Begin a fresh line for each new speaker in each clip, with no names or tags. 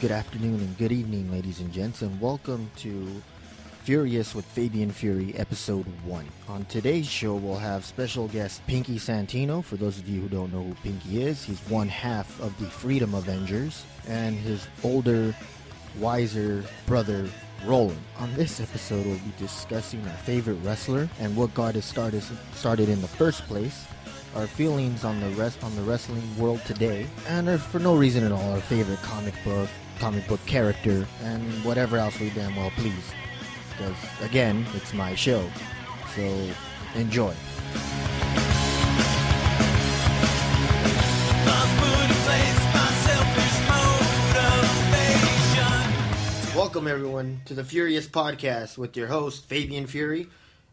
good afternoon, and good evening, ladies and gents, and welcome to Furious with Fabian Fury, Episode 1. On today's show, we'll have special guest Pinky Santino. For those of you who don't know who Pinky is, he's one half of the Freedom Avengers, and his older, wiser brother, Roland. On this episode, we'll be discussing our favorite wrestler and what got us started in the first place, our feelings on the wrestling world today, and for no reason at all, our favorite comic book character, and whatever else we damn well please. Because, again, it's my show. So, enjoy. Welcome, everyone, to the Furious Podcast with your host, Fabian Fury.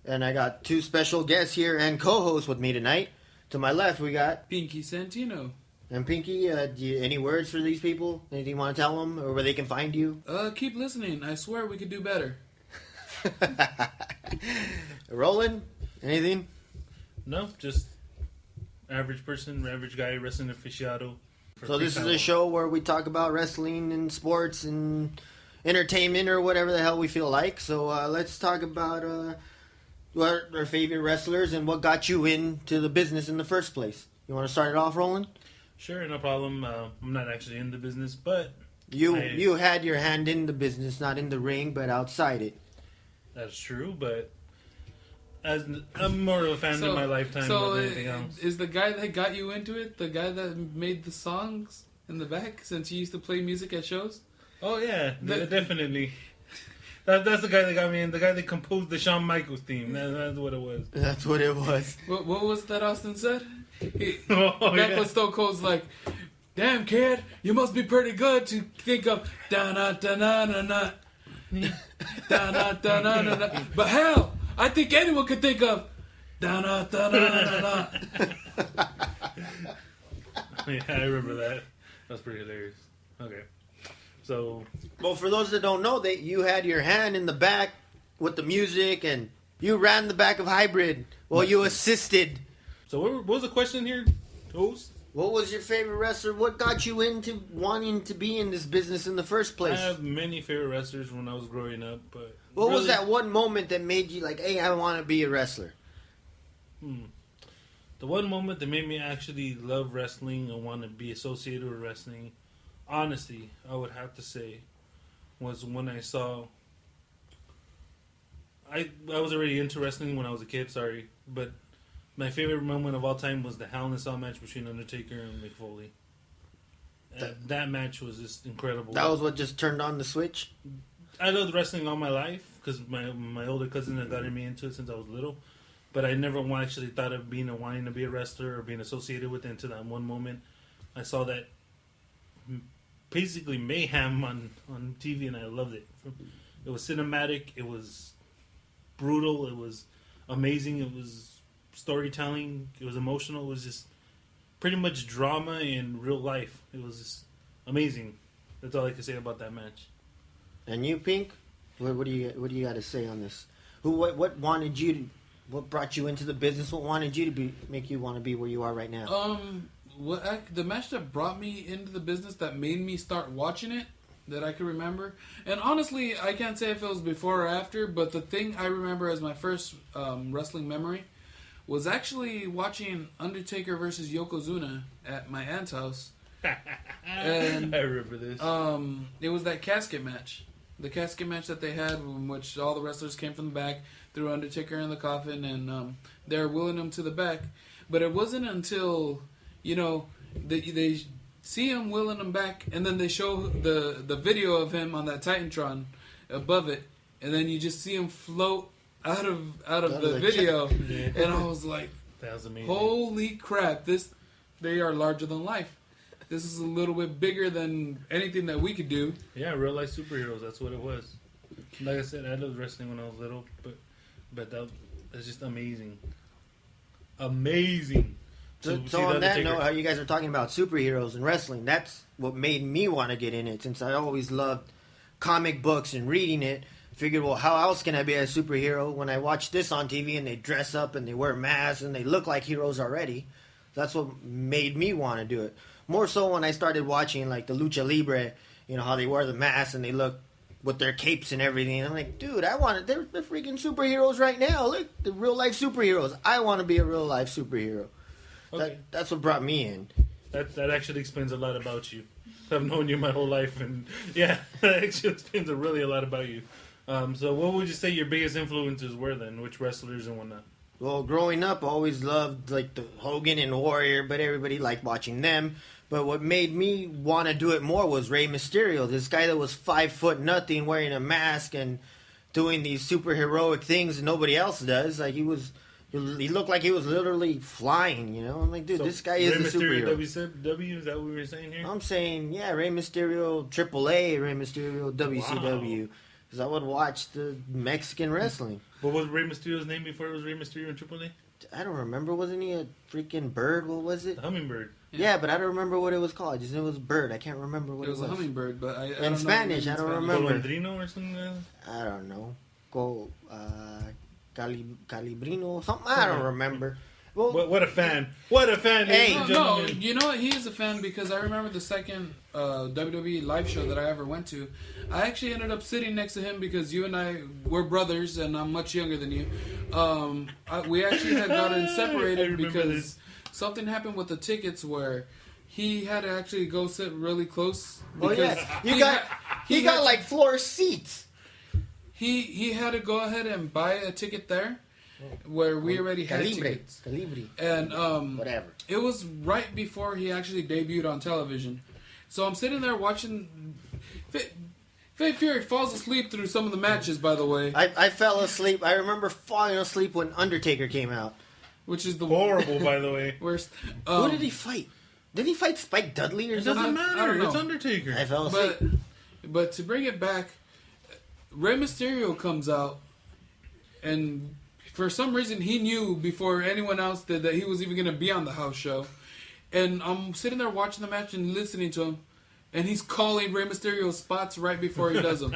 And I got two special guests here and co-hosts with me tonight. To my left, we got
Pinky Santino.
And Pinky, any words for these people? Anything you want to tell them, or where they can find you?
Keep listening. I swear we could do better.
Roland, anything?
No, just average person, average guy, wrestling aficionado.
So this is a show where we talk about wrestling and sports and entertainment or whatever the hell we feel like. So let's talk about what our favorite wrestlers and what got you into the business in the first place. You want to start it off, Roland?
Sure, no problem. I'm not actually in the business, but
you had your hand in the business, not in the ring, but outside it.
That's true, but I'm more of a fan in my lifetime than anything else.
Is the guy that got you into it the guy that made the songs in the back since you used to play music at shows?
Oh, yeah, definitely. That's the guy that got me in. The guy that composed the Shawn Michaels theme. That's what it was.
That's what it was.
What was that Austin said? Back when Stone Cold's like, "Damn kid, you must be pretty good to think of da-na-da-na-na-na. Da-na-da-na-na-na. But hell, I think anyone could think of da-na-da-na-na-na."
Yeah, I remember that. That's pretty hilarious. Okay. So,
well, for those that don't know, that you had your hand in the back with the music, and you ran the back of Hybrid. Well, you assisted.
So what was the question here, host?
What was your favorite wrestler? What got you into wanting to be in this business in the first place?
I have many favorite wrestlers when I was growing up, but
what was that one moment that made you like, hey, I want to be a wrestler?
The one moment that made me actually love wrestling and want to be associated with wrestling, honestly, I would have to say, was when I saw... I was already into wrestling when I was a kid, sorry, but my favorite moment of all time was the Hell in a Cell match between Undertaker and Mick Foley. That match was just incredible.
That was what just turned on the switch?
I loved wrestling all my life because my older cousin had gotten me into it since I was little, but I never actually thought of wanting to be a wrestler or being associated with it until that one moment. I saw that basically mayhem on TV, and I loved it. It was cinematic, it was brutal, it was amazing, it was storytelling, it was emotional, it was just pretty much drama in real life. It was just amazing. That's all I can say about that match.
And you, Pink? What do you got to say on this? What brought you into the business? What wanted you to make you want to be where you are right now?
The match that brought me into the business, that made me start watching it, that I can remember. And honestly, I can't say if it was before or after, but the thing I remember as my first wrestling memory was actually watching Undertaker versus Yokozuna at my aunt's house. And
I remember this.
It was that casket match. The casket match that they had, in which all the wrestlers came from the back, threw Undertaker in the coffin, and they're wheeling him to the back. But it wasn't until, they see him wheeling him back, and then they show the video of him on that Titantron above it, and then you just see him float out of the video, and I was like,
that was amazing.
Holy crap, they are larger than life. This is a little bit bigger than anything that we could do.
Yeah, real life superheroes, that's what it was. Like I said, I loved wrestling when I was little, but that's just amazing. Amazing.
So on that note, how you guys are talking about superheroes and wrestling, that's what made me want to get in it, since I always loved comic books and reading it. Figured, well, how else can I be a superhero when I watch this on TV and they dress up and they wear masks and they look like heroes already? That's what made me want to do it. More so when I started watching like the Lucha Libre you know, how they wear the mask and they look with their capes and everything. And I'm like, dude, they're freaking superheroes right now. Look, the real life superheroes. I want to be a real life superhero.
Okay.
That's what brought me in.
That actually explains a lot about you. I've known you my whole life, and yeah, that actually explains really a lot about you. So what would you say your biggest influences were then? Which wrestlers and whatnot?
Well, growing up, I always loved like the Hogan and Warrior, but everybody liked watching them. But what made me want to do it more was Rey Mysterio, this guy that was 5'0", wearing a mask and doing these super heroic things that nobody else does. Like he looked like he was literally flying. You know, I'm like, dude,
So,
this guy is a
Mysterio,
superhero.
WCW, is that what we were saying here?
I'm saying, yeah, Rey Mysterio, AAA, Rey Mysterio, WCW.
Wow.
Because I would watch the Mexican wrestling.
What was Rey Mysterio's name before it was Rey Mysterio and AAA?
I don't remember. Wasn't he a freaking bird? What was it?
The Hummingbird.
Yeah, but I don't remember what it was called. I just knew it was bird. I can't remember what
It was a hummingbird, but I
In
don't
Spanish,
know.
I don't remember.
Golondrino or something like that?
I don't know. Calibrino, something. I don't remember. Well,
What a fan. What a fan, ladies and
No,
gentlemen.
you know what? He is a fan because I remember the second WWE live show that I ever went to. I actually ended up sitting next to him because you and I were brothers, and I'm much younger than you. We actually had gotten
I
separated
remember
because
this.
something happened with the tickets where he had to actually go sit really close.
oh
Because
yeah, he got
had-
like floor seats.
He had to go ahead and buy a ticket there where we already had tickets.
Calibri,
And
whatever.
it was right before he actually debuted on television. So I'm sitting there watching. Fabian Fury falls asleep through some of the matches, by the way,
I fell asleep. I remember falling asleep when Undertaker came out.
which is the
Horrible, by the way.
worst.
Who did he fight? Did he fight Spike Dudley or
It
something?
doesn't
I
matter.
don't know.
It's Undertaker.
I fell asleep.
But to bring it back, Rey Mysterio comes out, and for some reason he knew before anyone else did that he was even going to be on the house show. And I'm sitting there watching the match and listening to him, and he's calling Rey Mysterio's spots right before he does them.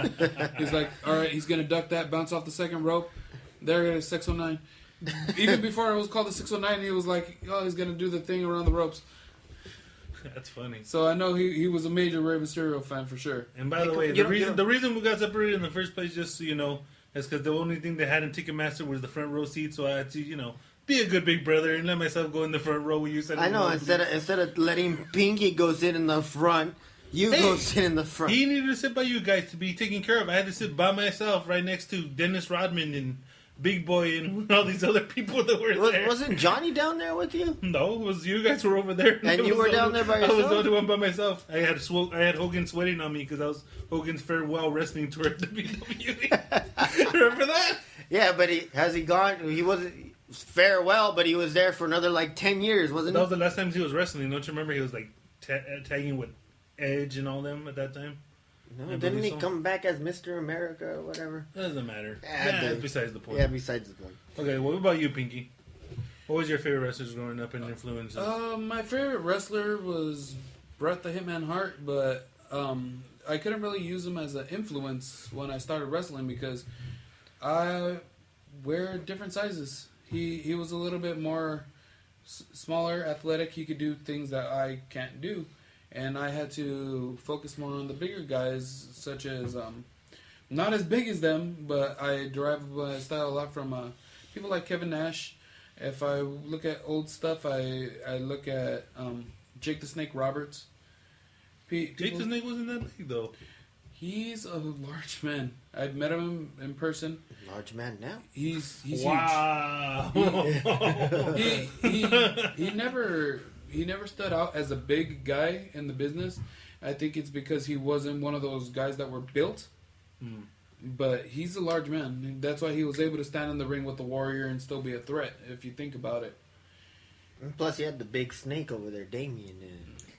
He's like, all right, he's going to duck that, bounce off the second rope. There it is, 609. Even before it was called the 609, he was like, oh, he's going to do the thing around the ropes.
That's funny.
So I know he was a major Rey Mysterio fan for sure.
And by the way, the reason we got separated in the first place, just so you know, is because the only thing they had in Ticketmaster was the front row seat. So I had to, be a good big brother and let myself go in the front row. You said
I know. Instead of letting Pinky go sit in the front, you go sit in the front.
He needed to sit by you guys to be taken care of. I had to sit by myself right next to Dennis Rodman and Big Boy and all these other people that were there.
Wasn't Johnny down there with you?
No, it was you guys were over there.
And you were down there by
I was
yourself?
the only one by myself. I had Hogan sweating on me because I was Hogan's farewell wrestling tour at WWE. Remember that?
Yeah, but has he gone? He wasn't farewell, but he was there for another like 10 years, wasn't
That
he?
was the last time he was wrestling. Don't you remember? He was like tagging with Edge and all them at that time.
No,
I
didn't
believe
he
so.
come back as Mr. America or whatever?
Doesn't matter.
Yeah,
That's besides the point.
Yeah, besides the point.
Okay, what about you, Pinky? What was your favorite wrestlers growing up and influences?
My favorite wrestler was Bret the Hitman Hart, but I couldn't really use him as an influence when I started wrestling because I wear different sizes. He was a little bit more smaller, athletic. He could do things that I can't do. And I had to focus more on the bigger guys, such as, not as big as them, but I derive my style a lot from people like Kevin Nash. If I look at old stuff, I look at Jake the Snake Roberts.
Jake the Snake wasn't that big, though.
He's a large man. I've met him in person.
Large man now.
He's
Wow.
huge. He never stood out as a big guy in the business. I think it's because he wasn't one of those guys that were built.
Mm.
But he's a large man. That's why he was able to stand in the ring with the Warrior and still be a threat, if you think about it.
And plus, you had the big snake over there, Damien.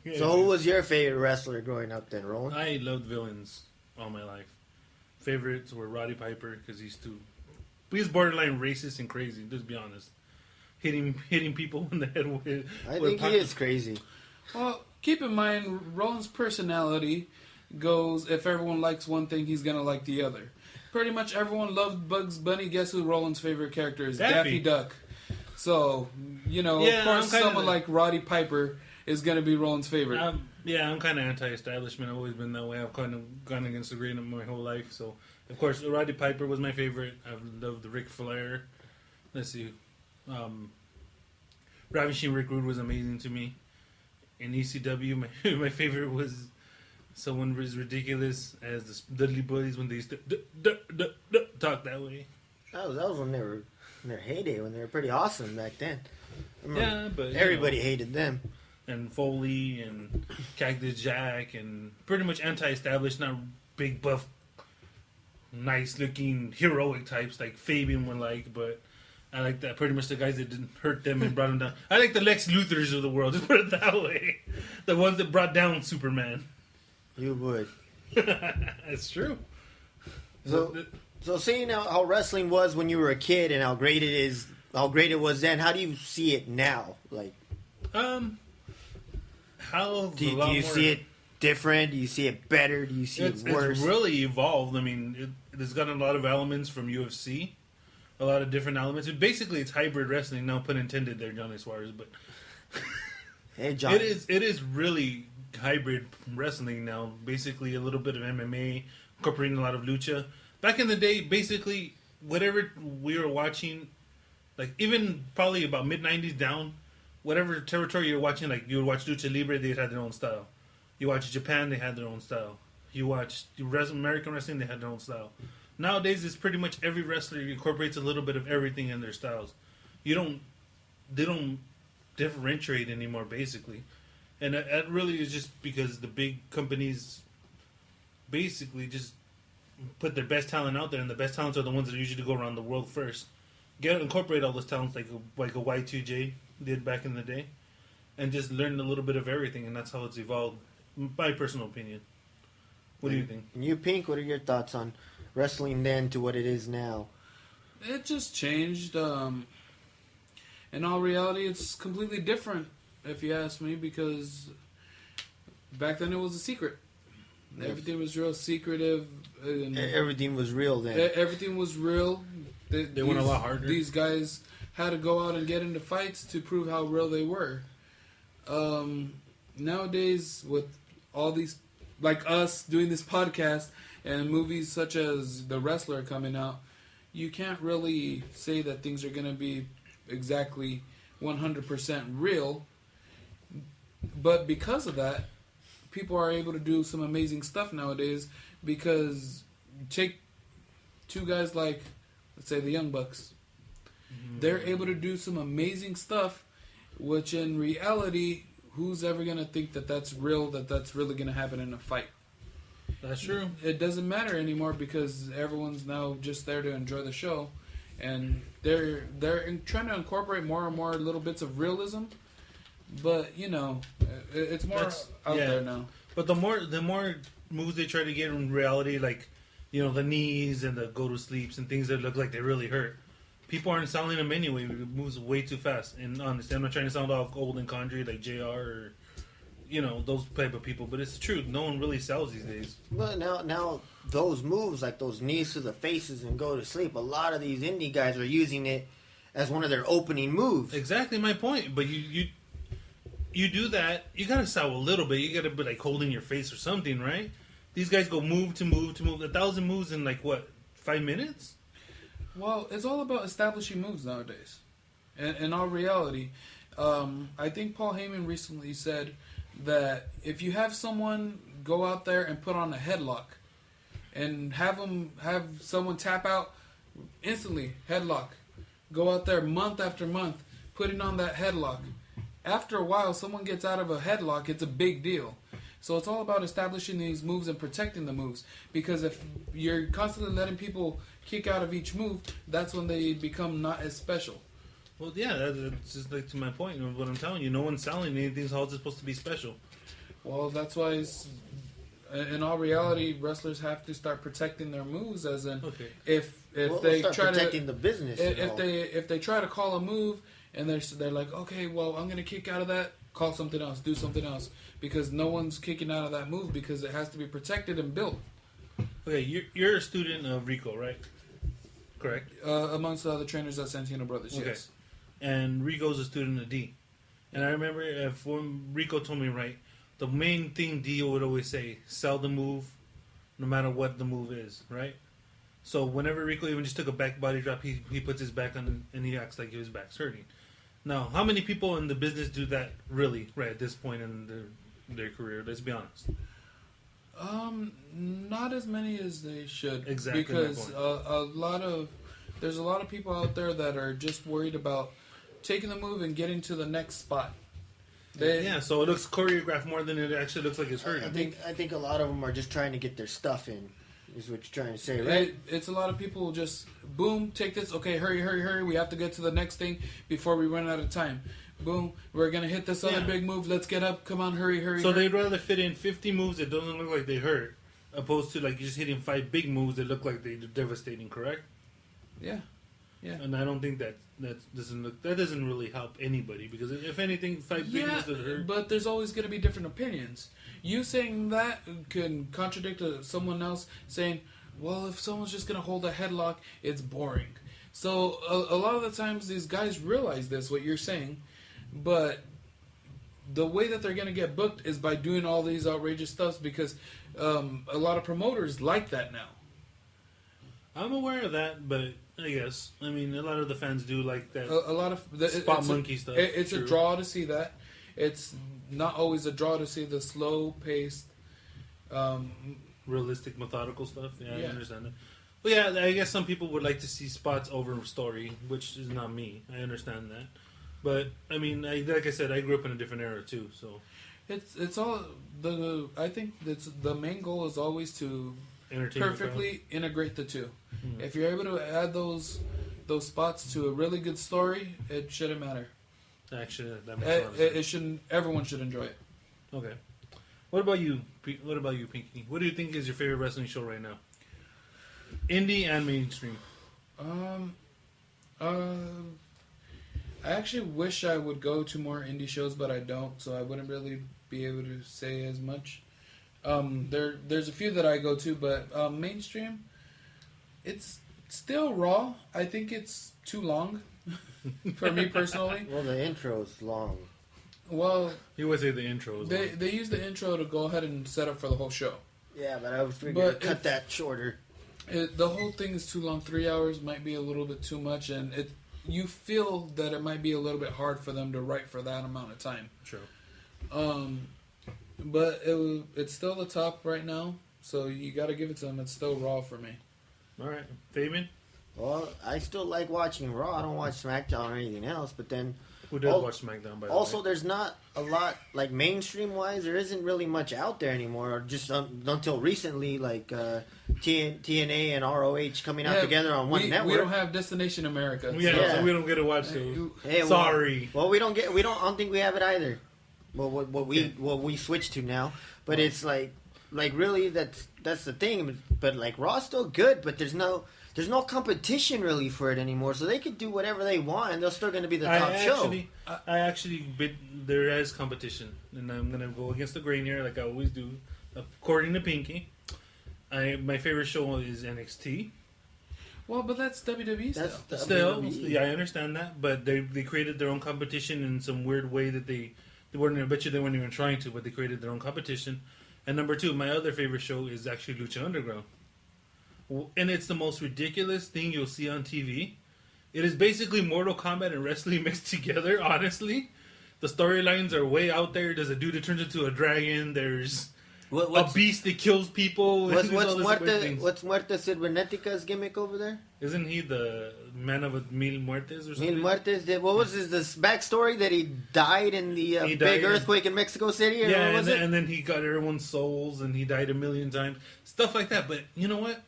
Yeah.
So, who was your favorite wrestler growing up then, Roland?
I loved villains all my life. Favorites were Roddy Piper because he's borderline racist and crazy. Just be honest, hitting people in the head with.
I
with
think he is crazy.
Well, keep in mind, Roland's personality goes, if everyone likes one thing, he's going to like the other. Pretty much everyone loved Bugs Bunny. Guess who Roland's favorite character is?
Daffy
Daffy Duck. So,
Yeah,
of course,
I'm kinda
someone like Roddy Piper is going to be Roland's favorite.
Yeah, I'm kind of anti-establishment. I've always been that way. I've kind of gone against the grain my whole life. So, of course, Roddy Piper was my favorite. I loved the Ric Flair. Let's see. Ravishing Rick Rude was amazing to me. In ECW, my favorite was someone as ridiculous as the Dudley Boys when they used to talk that way.
That was when they were in their heyday, when they were pretty awesome back then.
Yeah, but
everybody hated them.
And Foley and Cactus Jack and pretty much anti-established, not big buff, nice looking heroic types like Fabian would like, but I like that. Pretty much the guys that didn't hurt them and brought them down. I like the Lex Luthors of the world. Just put it that way. The ones that brought down Superman.
You would.
That's true.
So seeing how wrestling was when you were a kid and how great it was then, how do you see it now? Like, do you see it different? Do you see it better? Do you see it worse?
It's really evolved. I mean, it's gotten a lot of elements from UFC. A lot of different elements. Basically, it's hybrid wrestling. No pun intended there, Johnny Suarez. But
hey, John.
It is really hybrid wrestling now. Basically, a little bit of MMA, incorporating a lot of lucha. Back in the day, basically, whatever we were watching, like even probably about mid-90s down, whatever territory you're watching, like you would watch Lucha Libre, they had their own style. You watch Japan, they had their own style. You watch American wrestling, they had their own style. Nowadays, it's pretty much every wrestler incorporates a little bit of everything in their styles. They don't differentiate anymore, basically. And that really is just because the big companies basically just put their best talent out there, and the best talents are the ones that usually go around the world first. Incorporate all those talents like a Y2J did back in the day, and just learn a little bit of everything, and that's how it's evolved. My personal opinion. What do you think?
And you, Pink, what are your thoughts on wrestling then to what it is now?
It just changed. In all reality, it's completely different, if you ask me, because back then it was a secret. Yes. Everything was real secretive.
Everything was real then.
Everything was real.
They went a lot harder.
These guys had to go out and get into fights to prove how real they were. Nowadays, with all these, like us, doing this podcast, and movies such as The Wrestler coming out, you can't really say that things are going to be exactly 100% real. But because of that, people are able to do some amazing stuff nowadays, because take two guys like, let's say, the Young Bucks. Mm-hmm. They're able to do some amazing stuff, which in reality, who's ever going to think that that's real, that's really going to happen in a fight?
That's true.
It doesn't matter anymore, because everyone's now just there to enjoy the show, and they're trying to incorporate more and more little bits of realism. But it's more out there now. But
the more moves they try to get in reality, like the knees and the go to sleeps and things that look like they really hurt, people aren't selling them anyway. It moves way too fast. And honestly, I'm not trying to sound all old and conjury like JR or those type of people, but it's the truth. No one really sells these days.
But now those moves, like those knees to the faces and go to sleep, a lot of these indie guys are using it as one of their opening moves.
Exactly my point. But you do that, you gotta sell a little bit. You gotta be like holding your face or something, right? These guys go move to move to move. 1,000 moves in 5 minutes?
Well, it's all about establishing moves nowadays. In all reality, I think Paul Heyman recently said that if you have someone go out there and put on a headlock and have someone tap out instantly, headlock, go out there month after month putting on that headlock, after a while someone gets out of a headlock, it's a big deal. So it's all about establishing these moves and protecting the moves, because if you're constantly letting people kick out of each move, that's when they become not as special.
Well, yeah, that's just to my point. What I'm telling you, no one's selling anything. How is it supposed to be special?
Well, that's why in all reality, wrestlers have to start protecting their moves. As in, if they
start
try
protecting the business,
if they try to call a move and they're like, okay, well, I'm going to kick out of that. Call something else. Do something else, because no one's kicking out of that move, because it has to be protected and built.
Okay, you're a student of Rico, right? Correct.
Amongst the other trainers at Santino Brothers,
okay.
Yes.
And Rico's a student of D. And I remember when Rico told me, right, the main thing Dio would always say, sell the move no matter what the move is, right? So whenever Rico even just took a back body drop, he puts his back on and he acts like his back's hurting. Now, how many people in the business do that really, right, at this point in their career? Let's be honest.
Not as many as they should.
Exactly.
Because there's a lot of people out there that are just worried about taking the move and getting to the next spot.
So it looks choreographed more than it actually looks like it's hurting.
I think a lot of them are just trying to get their stuff in. Is what you're trying to say, right?
It's a lot of people just boom, take this. Okay, hurry. We have to get to the next thing before we run out of time. Boom, we're gonna hit this other big move. Let's get up. Come on, hurry.
So they'd rather fit in 50 moves that doesn't look like they hurt, opposed to like just hitting 5 big moves that look like they're devastating. Correct?
Yeah.
And I don't think that doesn't really help anybody, because if anything, 5 big moves that hurt.
But there's always going to be different opinions. You saying that can contradict someone else saying, well, if someone's just going to hold a headlock, it's boring. So a lot of the times these guys realize this, what you're saying, but the way that they're going to get booked is by doing all these outrageous stuff, because a lot of promoters like that now.
I'm aware of that, but I guess a lot of the fans do like that.
A lot of
spot monkey stuff.
It's a draw to see that. It's not always a draw to see the slow-paced,
realistic, methodical stuff. Yeah, I understand that. But yeah, I guess some people would like to see spots over story, which is not me. I understand that. But like I said, I grew up in a different era too. So
it's all I think the main goal is always to perfectly integrate the two. Mm-hmm. If you're able to add those spots to a really good story, it shouldn't matter.
Actually, that makes a lot of sense.
It shouldn't. Everyone should enjoy it.
Okay. What about you? What about you, Pinky? What do you think is your favorite wrestling show right now? Indie and mainstream.
I actually wish I would go to more indie shows, but I don't, so I wouldn't really be able to say as much. There's a few that I go to, but mainstream, it's still Raw. I think it's too long for me personally.
Well, the intro's long.
Well,
you would say the intro is long.
They use the intro to go ahead and set up for the whole show.
Yeah, but I was figuring to cut that shorter.
The whole thing is too long. 3 hours might be a little bit too much, and you feel that it might be a little bit hard for them to write for that amount of time.
True.
But it's still the top right now, so you got to give it to them. It's still Raw for me.
All right, Fabian.
Well, I still like watching Raw. I don't watch SmackDown or anything else. But then,
who does watch SmackDown? By the way,
also, there's not a lot like mainstream wise. There isn't really much out there anymore. Or just until recently, like TNA and ROH coming out together on one network.
We don't have Destination America.
So we don't get to watch those.
Hey,
sorry.
Well, I don't think we have it either. Well, what we switched to now, but it's like really that's the thing. But like Raw's still good, but there's no competition really for it anymore. So they could do whatever they want, and they're still going to be the top show.
There is competition, and I'm going to go against the grain here, like I always do. According to Pinky, my favorite show is NXT.
Well, but that's WWE still.
Still, yeah, I understand that, but they created their own competition in some weird way that they weren't. I bet you they weren't even trying to, but they created their own competition. And number 2, my other favorite show is actually Lucha Underground. And it's the most ridiculous thing you'll see on TV. It is basically Mortal Kombat and wrestling mixed together, honestly. The storylines are way out there. There's a dude that turns into a dragon. There's a beast that kills people.
What's Muerte Cibernetica's gimmick over there?
Isn't he the man of Mil Muertes or something?
Mil Muertes. What was this backstory that he died in the big earthquake in Mexico City?
And then he got everyone's souls and he died 1,000,000 times. Stuff like that. But you know what?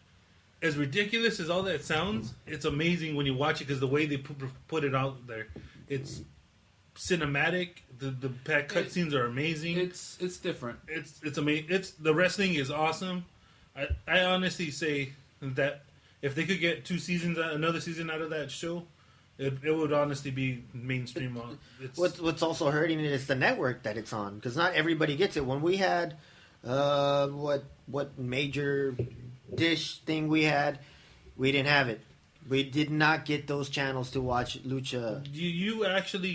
As ridiculous as all that sounds, it's amazing when you watch it because the way they put it out there, it's cinematic. The cutscenes are amazing.
It's different.
It's amazing. The wrestling is awesome. I honestly say that if they could get another season out of that show, it would honestly be mainstream.
What's also hurting it is the network that it's on, because not everybody gets it. When we had what major dish thing we didn't have it. We did not get those channels to watch Lucha.
You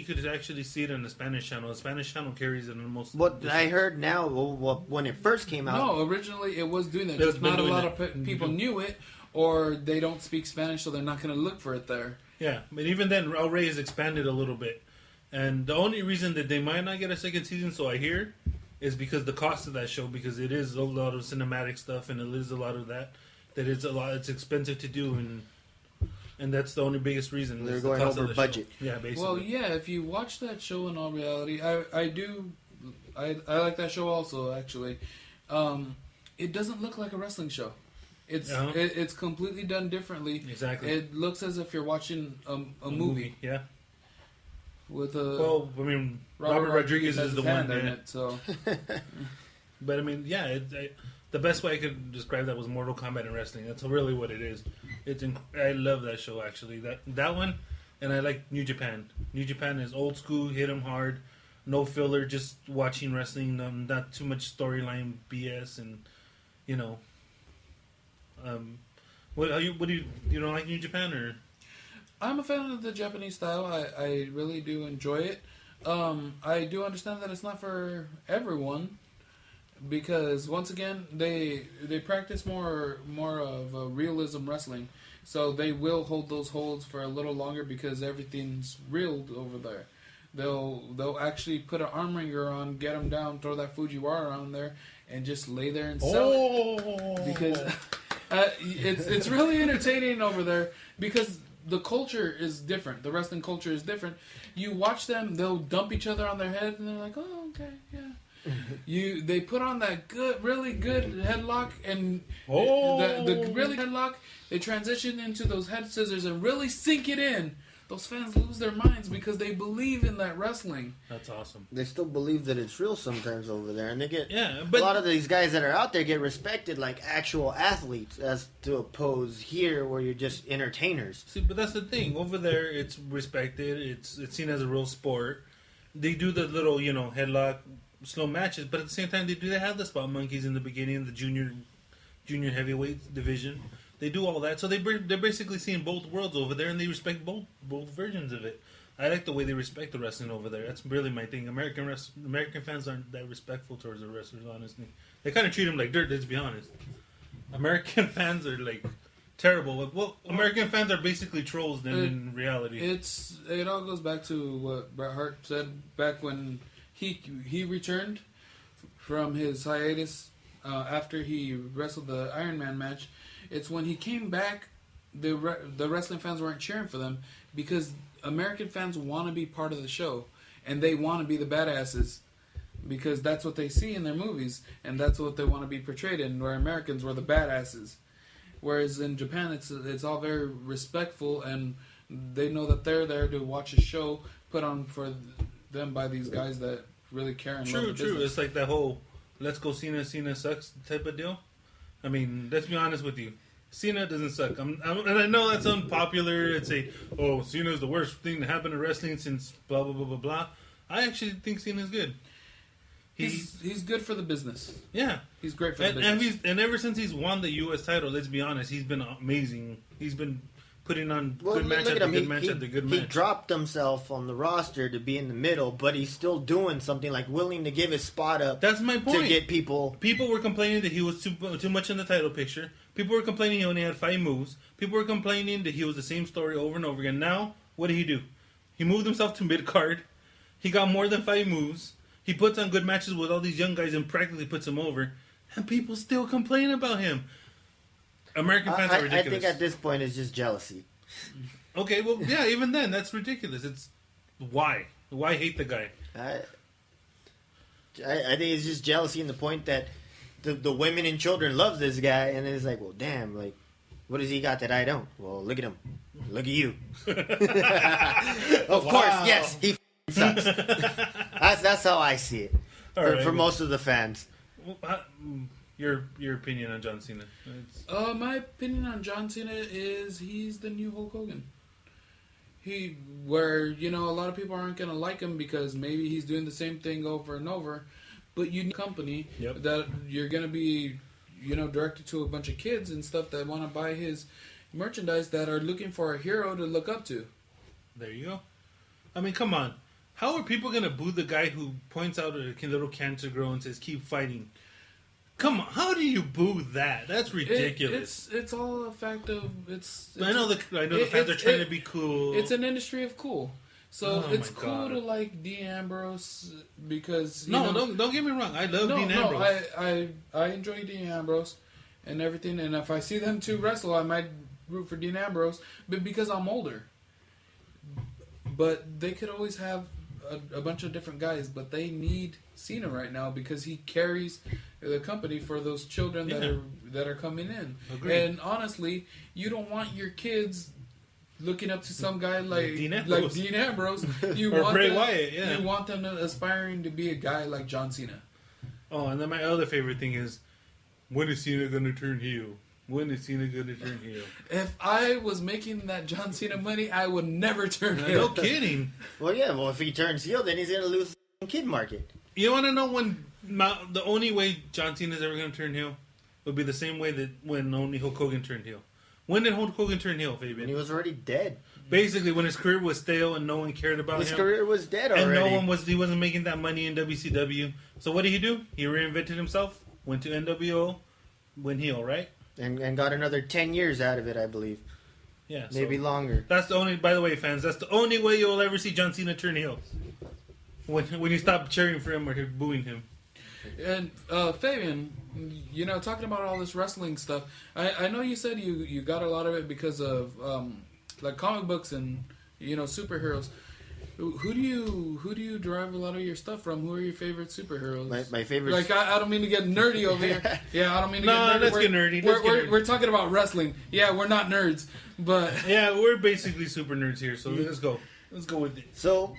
could actually see it on the Spanish channel. The Spanish channel carries it on most.
What I heard now, when it first came out.
No, originally it was doing that.
It's
Just
been
not a
doing
lot
that.
of people knew it, or they don't speak Spanish, so they're not going to look for it there.
Yeah, but even then, El Rey has expanded a little bit. And the only reason that they might not get a second season, so I hear, is because the cost of that show, because it is a lot of cinematic stuff, and it is a lot of that it's expensive to do, and that's the only biggest reason.
They're
is the
going
cost of
over
the
budget.
Show. Yeah, basically.
Well, yeah, if you watch that show in all reality, I like that show also, actually. It doesn't look like a wrestling show. It's completely done differently.
Exactly.
It looks as if you're watching a movie.
Yeah.
With
Robert Rodriguez
has
is the
his
one.
hand in
Yeah.
it, so.
But I mean, yeah, the best way I could describe that was Mortal Kombat in wrestling. That's really what it is. I love that show, actually. That one, and I like New Japan. New Japan is old school, hit 'em hard, no filler, just watching wrestling, not too much storyline BS, and what do you don't like New Japan, or?
I'm a fan of the Japanese style. I really do enjoy it. I do understand that it's not for everyone, because once again they practice more of a realism wrestling, so they will hold those holds for a little longer because everything's real over there. They'll actually put an arm wringer on, get them down, throw that Fujiwara on there, and just lay there and sell it, because it's really entertaining over there, because the culture is different. The wrestling culture is different. You watch them; they'll dump each other on their head, and they're like, "Oh, okay, yeah." They put on that really good headlock, and the really headlock. They transition into those head scissors and really sink it in. Those fans lose their minds because they believe in that wrestling.
That's awesome.
They still believe that it's real sometimes over there, and they get
a
lot of these guys that are out there get respected like actual athletes, as to oppose here where you're just entertainers.
See, but that's the thing. Over there, it's respected. It's seen as a real sport. They do the little, headlock, slow matches, but at the same time, they have the spot monkeys in the beginning, the junior heavyweight division. They do all that, so they're basically seeing both worlds over there, and they respect both versions of it. I like the way they respect the wrestling over there. That's really my thing. American fans aren't that respectful towards the wrestlers, honestly. They kind of treat them like dirt, let's be honest. American fans are like terrible. Well, American fans are basically trolls then in reality.
It all goes back to what Bret Hart said back when he returned from his hiatus after he wrestled the Iron Man match. It's when he came back, the wrestling fans weren't cheering for them because American fans want to be part of the show, and they want to be the badasses because that's what they see in their movies, and that's what they want to be portrayed in, where Americans were the badasses. Whereas in Japan, it's all very respectful, and they know that they're there to watch a show put on for them by these guys that really care and love the business.
True. It's like that whole "let's go Cena sucks" type of deal. I mean, let's be honest with you. Cena doesn't suck. And I know that's unpopular. It's Cena's the worst thing to happen to wrestling since blah, blah, blah, blah, blah. I actually think Cena's good.
He's good for the business.
Yeah.
He's great for the business.
And ever since he's won the U.S. title, let's be honest, he's been amazing. He's been putting on good match after good match after good match.
He dropped himself on the roster to be in the middle, but he's still doing something, like willing to give his spot up.
That's my point.
To get people.
People were complaining that he was too much in the title picture. People were complaining he only had 5 moves. People were complaining that he was the same story over and over again. Now, what did he do? He moved himself to mid-card. He got more than 5 moves. He puts on good matches with all these young guys and practically puts them over. And people still complain about him. American fans are ridiculous.
I think at this point it's just jealousy.
Okay, well, yeah, even then, that's ridiculous. It's why? Why hate the guy?
I think it's just jealousy in the point that the women and children love this guy, and it's like, well, damn, like, what does he got that I don't? Well, look at him. Look at you. Of course, yes, he sucks. That's how I see it. For most of the fans.
Your opinion on John Cena?
My opinion on John Cena is he's the new Hulk Hogan. A lot of people aren't gonna like him because maybe he's doing the same thing over and over, but you need a company that you're gonna be, directed to a bunch of kids and stuff that want to buy his merchandise that are looking for a hero to look up to.
There you go. I mean, come on. How are people going to boo the guy who points out a little cancer girl and says, keep fighting? Come on. How do you boo that? That's ridiculous.
It's all a fact of...
I know the fans are trying to be cool.
It's an industry of cool. So
Oh
it's
my
cool
God.
to like Dean Ambrose because...
Don't get me wrong. I love Dean Ambrose.
I enjoy Dean Ambrose and everything. And if I see them two wrestle, I might root for Dean Ambrose. But because I'm older. But they could always have a bunch of different guys. But they need Cena right now because he carries the company for those children that are coming in.
Agreed.
And honestly, you don't want your kids looking up to some guy like Dean Ambrose. You
or
want
Bray
them,
Wyatt, yeah.
You want them aspiring to be a guy like John Cena.
Oh, and then my other favorite thing is, when is Cena going to turn heel? When is Cena going to turn heel?
If I was making that John Cena money, I would never turn
No
heel.
kidding.
Well, yeah. Well, if he turns heel, then he's gonna lose the kid market.
You want to know when the only way John Cena is ever going to turn heel would be the same way that when only Hulk Hogan turned heel. When did Hulk Hogan turn heel, Fabian?
When he was already dead.
Basically, when his career was stale and no one cared about
His
him.
career was dead already.
And he wasn't making that money in WCW. So what did he do? He reinvented himself, went to NWO, went heel, right?
And got another 10 years out of it, I believe.
Yeah.
Maybe longer.
That's the only, by the way, fans, that's the only way you'll ever see John Cena turn heel. When you stop cheering for him or booing him.
And Fabian, talking about all this wrestling stuff, I know you said you got a lot of it because of like comic books and superheroes. Who do you derive a lot of your stuff from? Who are your favorite superheroes?
My favorite.
Like I don't mean to get nerdy over here. Yeah, I don't mean to
No,
get nerdy.
let's get nerdy.
We're talking about wrestling. Yeah, we're not nerds, but
Yeah, we're basically super nerds here, so let's go. Let's go with it.
So,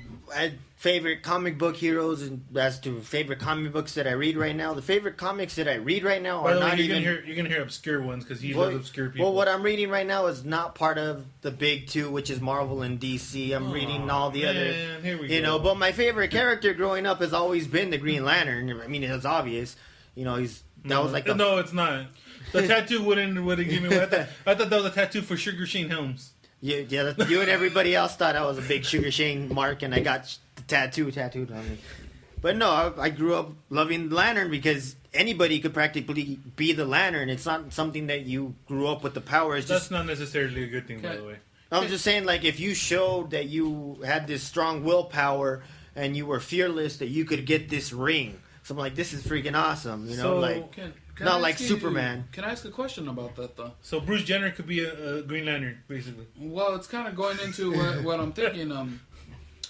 favorite comic book heroes, and as to favorite comic books that I read right now, the favorite comics that I read right now
By
are
the way,
not even.
you're gonna hear obscure ones because he loves obscure people.
Well, what I'm reading right now is not part of the big two, which is Marvel and DC. I'm reading all the other,
Here we go.
But my favorite character growing up has always been the Green Lantern. I mean, it's obvious. Was like the
No, it's not. The tattoo wouldn't give me. I thought that was a tattoo for Sugar Shane Helms.
Yeah, you and everybody else thought I was a big Sugar Shane mark, and I got the tattooed on me. But no, I grew up loving the Lantern because anybody could practically be the Lantern. It's not something that you grew up with the power. It's
That's
just,
not necessarily a good thing, by the way.
I'm just saying, like, if you showed that you had this strong willpower and you were fearless, that you could get this ring. So I'm like, this is freaking awesome,
Can
not
I
like
ask you-
Superman.
Can I ask a question about that though?
So Bruce Jenner could be a Green Lantern, basically.
Well, it's kind of going into what I'm thinking.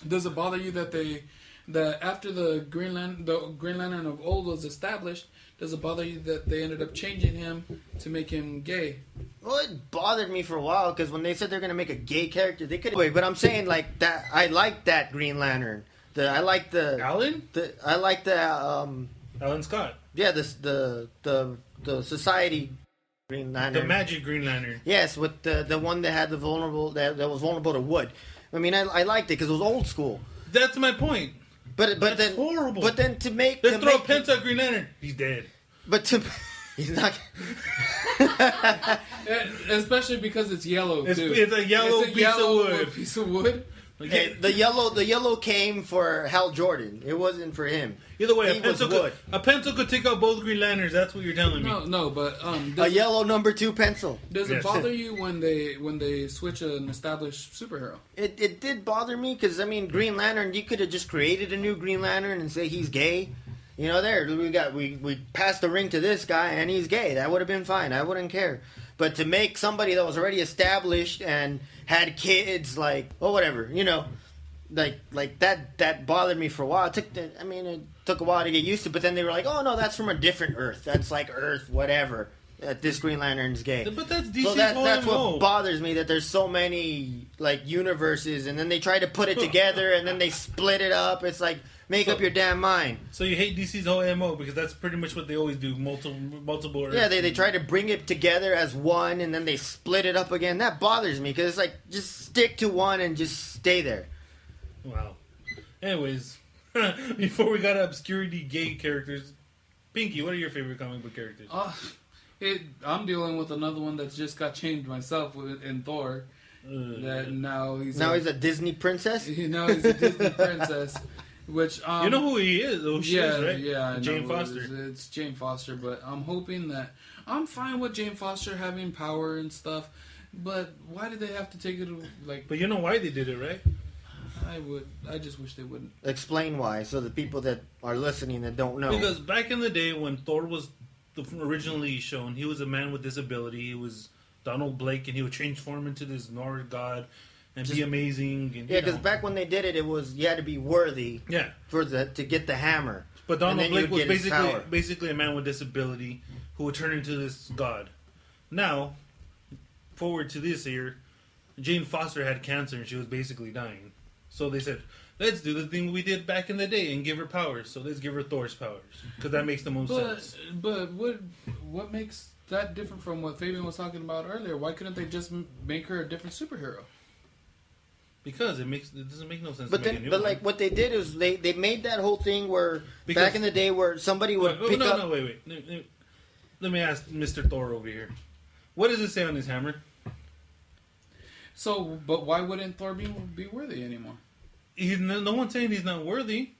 Does it bother you that after the Green Lantern of old was established, does it bother you that they ended up changing him to make him gay?
Well, it bothered me for a while because when they said they're gonna make a gay character, they could. Wait, but I'm saying like that. I like that Green Lantern.
Alan
Alan
Scott.
Yeah, the society Green Lantern.
The magic Green Lantern.
Yes, with the one that had the vulnerable that was vulnerable to wood. I mean, I liked it because it was old school.
That's my point.
But
That's
then
horrible.
But then to make
Let's throw a
make,
pencil at Green Lantern. He's dead.
But he's not.
Especially because it's yellow too.
It's a yellow
piece of wood.
Hey, the yellow came for Hal Jordan. It wasn't for him.
Either way,
He was wood.
a pencil could take out both Green Lanterns. That's what you're telling me.
No, but
A yellow number 2 pencil.
does it
Yes.
bother you when they switch an established superhero?
It did bother me because I mean Green Lantern. You could have just created a new Green Lantern and say he's gay. There we passed the ring to this guy and he's gay. That would have been fine. I wouldn't care. But to make somebody that was already established and had kids, like whatever, like that bothered me for a while. It took a while to get used to. But then they were like, oh no, that's from a different Earth. That's like Earth, whatever. This Green Lantern's gay.
But that's DC's
So that's
whole
what bothers me, that there's so many like universes, and then they try to put it together, and then they split it up. It's like make up your damn mind.
So you hate DC's whole MO because that's pretty much what they always do. Multiple.
Yeah, they try to bring it together as one, and then they split it up again. That bothers me because it's like just stick to one and just stay there.
Wow. Anyways, before we got to obscurity gay characters, Pinky, what are your favorite comic book characters?
I'm dealing with another one that's just got changed myself in Thor. That now he's
a Disney princess.
Now he's a Disney princess. Which
you know who he is? Who she is, right?
Yeah,
Jane Foster.
It's Jane Foster, but I'm hoping that I'm fine with Jane Foster having power and stuff. But why did they have to take it like?
But you know why they did it, right?
I just wish they wouldn't.
Explain why, so the people that are listening that don't know.
Because back in the day when Thor was originally shown, he was a man with disability. He was Donald Blake, and he would transform into this Norse god and be amazing. And,
yeah, because back when they did it, it was you had to be worthy.
Yeah.
To get the hammer.
But Donald Blake was basically a man with disability who would turn into this god. Now, forward to this year, Jane Foster had cancer and she was basically dying. So they said, let's do the thing we did back in the day and give her powers. So let's give her Thor's powers. Because that makes the most sense.
But what makes that different from what Fabian was talking about earlier? Why couldn't they just make her a different superhero?
Because it doesn't make no sense.
But like what they did is they made that whole thing where back in the day where somebody would pick up.
No, wait. Let me ask Mr. Thor over here. What does it say on his hammer?
So, but why wouldn't Thor be worthy anymore?
No one's saying he's not worthy.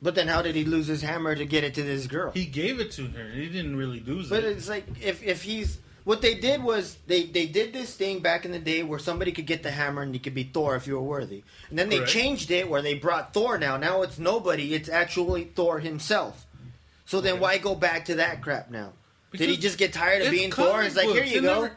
But then how did he lose his hammer to get it to this girl?
He gave it to her. He didn't really lose it.
But it's like if he's what they did was they did this thing back in the day where somebody could get the hammer and you could be Thor if you were worthy. And then they changed it where they brought Thor now. Now it's nobody. It's actually Thor himself. So then why go back to that crap now? Did he just get tired of being Thor? It's like, here you go.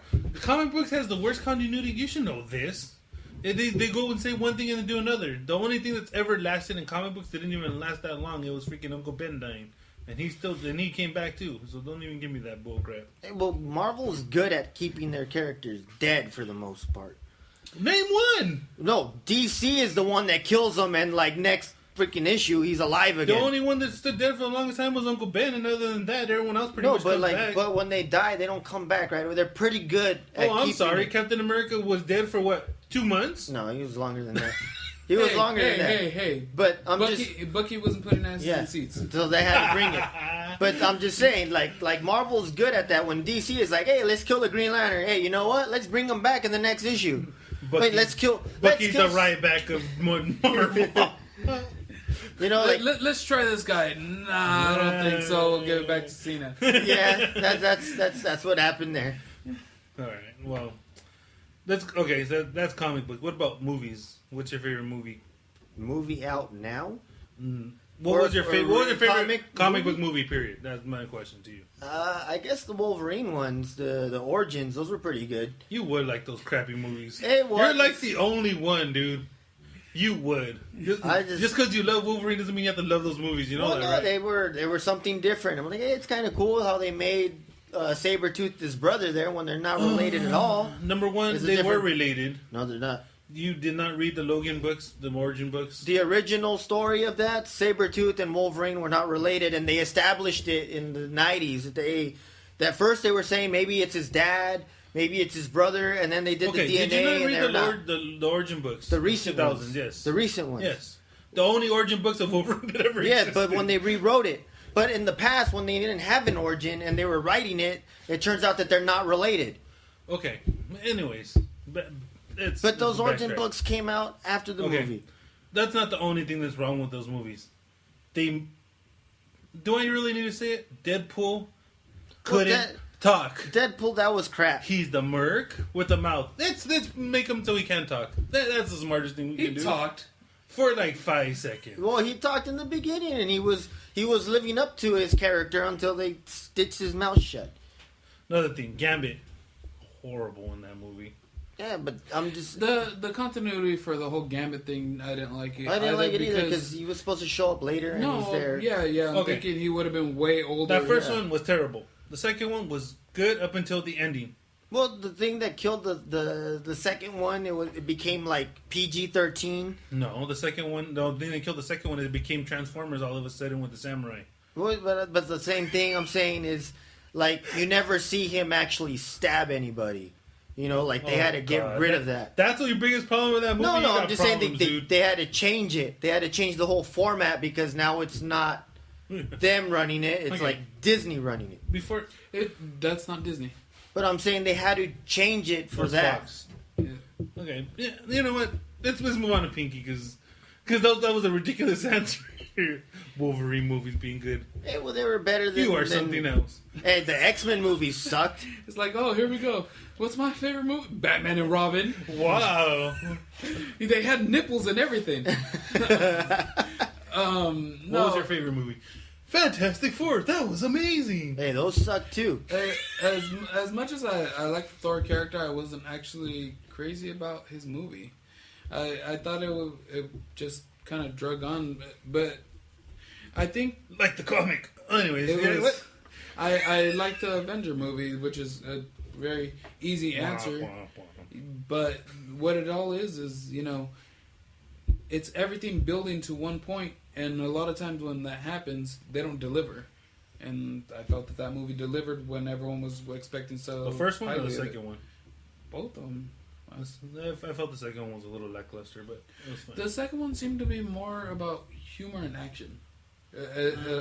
Comic books has the worst continuity. You should know this. They go and say one thing and then do another. The only thing that's ever lasted in comic books didn't even last that long. It was freaking Uncle Ben dying. And he came back too. So don't even give me that bull crap.
Well, Marvel's good at keeping their characters dead for the most part.
Name one!
No, DC is the one that kills them and like next freaking issue he's alive again.
The only one that stood dead for the longest time was Uncle Ben, and other than that, everyone else pretty much comes back.
But when they die, they don't come back, right? They're pretty good at
I'm sorry. Captain America was dead for what, 2 months?
No, he was longer than that. He was longer than that.
Hey.
But
Bucky wasn't putting asses in seats.
So they had to bring it. But I'm just saying, like Marvel's good at that. When DC is like, hey, let's kill the Green Lantern. Hey, you know what? Let's bring him back in the next issue. Bucky's
the right back of Marvel.
You know,
let's try this guy. Nah, I don't think so. We'll give it back to Cena.
Yeah, that's what happened there.
All right. Well, So that's comic book. What about movies? What's your favorite movie?
Movie out now?
What was your favorite comic book movie? Period. That's my question to you.
I guess the Wolverine ones, the origins, those were pretty good.
You would like those crappy movies.
It was.
You're like the only one, dude. You would. Just because you love Wolverine doesn't mean you have to love those movies. You know that, right?
they were something different. I'm like, hey, it's kind of cool how they made Sabretooth his brother there when they're not related at all.
Number one, they were related.
No, they're not.
You did not read the Logan books, the origin books?
The original story of that, Sabretooth and Wolverine were not related, and they established it in the 90s. That first they were saying maybe it's his dad, maybe it's his brother, and then they did the DNA.
Did you not read the origin books?
The recent ones.
Yes.
The recent ones.
Yes. The only origin books of Wolverine that ever existed.
Yeah, but when they rewrote it. But in the past, when they didn't have an origin and they were writing it, it turns out that they're not related.
Okay. Anyways.
But those origin books came out after the movie.
That's not the only thing that's wrong with those movies. Do I really need to say it? Deadpool couldn't talk.
Deadpool, that was crap.
He's the merc with the mouth. Let's make him so he can talk. That's the smartest thing we can do.
He talked
for like 5 seconds.
Well, he talked in the beginning, and he was living up to his character until they stitched his mouth shut.
Another thing, Gambit, horrible in that movie.
Yeah, but I'm just
the continuity for the whole Gambit thing. I didn't like it.
I didn't like it either because he was supposed to show up later and he's there.
Yeah. I'm thinking he would have been way older.
That first one was terrible. The second one was good up until the ending.
Well, the thing that killed the second one, it became like PG-13.
No, the second one. The thing that killed the second one is it became Transformers all of a sudden with the samurai.
Well, but the same thing I'm saying is like you never see him actually stab anybody. You know, like they had to get rid of that.
That's your biggest problem with that movie?
No, I'm just saying they had to change it. They had to change the whole format because now it's not them running it. It's
Okay.
like Disney running it.
Before
That's not Disney.
But I'm saying they had to change it for
was
that.
Fox.
Yeah.
Okay, yeah, you know what? Let's move on to Pinky because that was a ridiculous answer. Wolverine movies being good.
Hey, well, they were better than...
You are something else.
Hey, the X-Men movies sucked.
It's like, oh, here we go. What's my favorite movie? Batman and Robin.
Wow.
They had nipples and everything.
What was your favorite movie? Fantastic Four. That was amazing.
Hey, those suck too.
As much as I like the Thor character, I wasn't actually crazy about his movie. I thought it just kind of drug on, but I think
Like the comic. Anyways,
it was,
what?
I like the Avenger movie, which is a very easy answer. But what it all is it's everything building to one point, and a lot of times when that happens, they don't deliver. And I felt that movie delivered when everyone was expecting so.
The first one or
highly
the
of it.
second one?
Both of them.
I felt the second one was a little lackluster, but it was fine.
The second one seemed to be more about humor and action,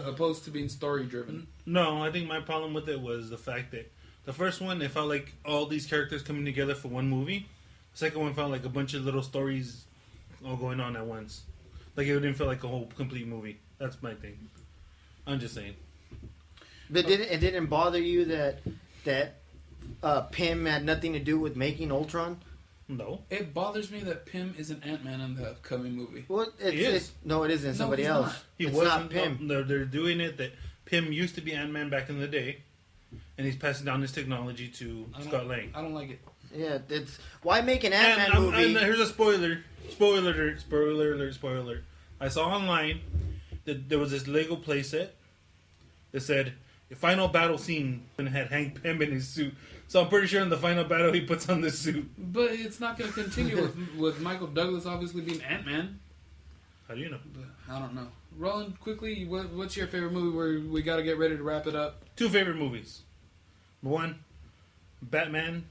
opposed to being story driven.
No, I think my problem with it was the fact that the first one, it felt like all these characters coming together for one movie. The second one felt like a bunch of little stories all going on at once. Like it didn't feel like a whole complete movie. That's my thing. I'm just saying.
But it didn't bother you that Pym had nothing to do with making Ultron?
No.
It bothers me that Pym isn't Ant-Man in the upcoming movie.
Well,
He is.
no, it isn't.
No,
Somebody
he's
else.
not.
He
It's
wasn't.
not Pym.
No, they're doing it that Pym used to be Ant-Man back in the day, and he's passing down his technology to Scott Lang.
I don't like it.
Yeah, it's why make an
And
Ant-Man movie?
here's a spoiler. Spoiler alert. Spoiler alert. Spoiler alert. I saw online that there was this Lego playset that said the final battle scene and had Hank Pym in his suit. So I'm pretty sure in the final battle he puts on this suit.
But it's not going to continue with Michael Douglas obviously being Ant-Man.
How do you know?
But I don't know. Roland, quickly, what's your favorite movie where we got to get ready to wrap it up?
2 favorite movies. One, Batman,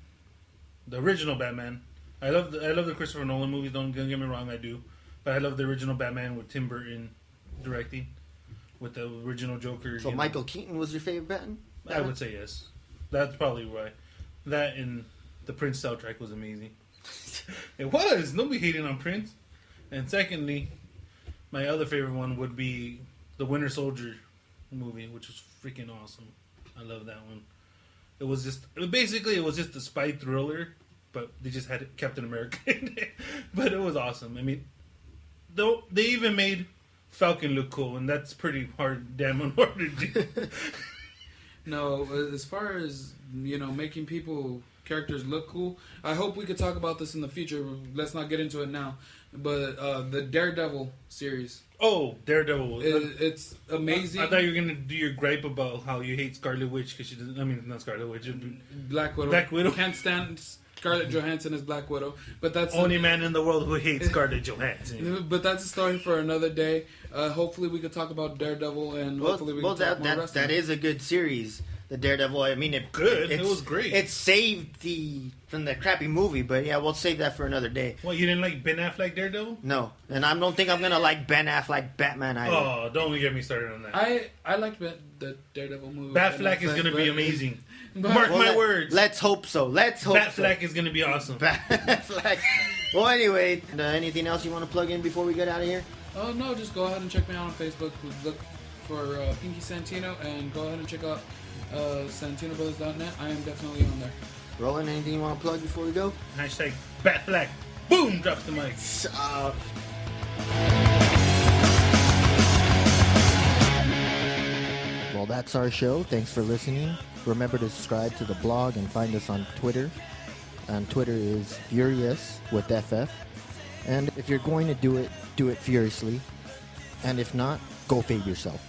the original Batman. I love the Christopher Nolan movies. Don't get me wrong, I do. But I love the original Batman with Tim Burton directing, with the original Joker.
So Michael Keaton was your favorite Batman?
I would say yes. That's probably why. That and the Prince soundtrack was amazing. It was. Nobody hating on Prince. And secondly, my other favorite one would be the Winter Soldier movie, which was freaking awesome. I love that one. It was just a spy thriller, but they just had Captain America in it. But it was awesome. I mean, though they even made Falcon look cool, and that's pretty hard to do.
No, as far as, making characters look cool, I hope we could talk about this in the future. Let's not get into it now. But the Daredevil series.
Oh, Daredevil.
It's amazing.
I thought you were going to do your gripe about how you hate Scarlet Witch because she doesn't... I mean, not Scarlet Witch.
Black Widow.
Black Widow.
Can't stand Scarlett Johansson as Black Widow. But that's
Only man in the world who hates Scarlett Johansson.
But that's a story for another day. Hopefully we could talk about Daredevil, and hopefully we can talk more wrestling.
That is a good series. The Daredevil. I mean, it
was great.
It saved from the crappy movie, but yeah, we'll save that for another day.
What, you didn't like Ben Affleck Daredevil?
No, and I don't think I'm gonna like Ben Affleck Batman either.
Oh, don't get me started on that.
I liked the Daredevil movie.
Batfleck is going to be amazing.
But-
Mark my words.
Let's hope so.
Batfleck is going to be awesome.
Batfleck. Well, anyway, anything else you want to plug in before we get out of here?
Oh no, just go ahead and check me out on Facebook. Look for Pinky Santino, and go ahead and check out SantinoBrothers.net. I am definitely on there.
Roland, anything you want to plug before we go?
Hashtag Batfleck. Boom! Drops the mic.
Well, that's our show. Thanks for listening. Remember to subscribe to the blog and find us on Twitter. And Twitter is Furious with FF. And if you're going to do it furiously. And if not, go fade yourself.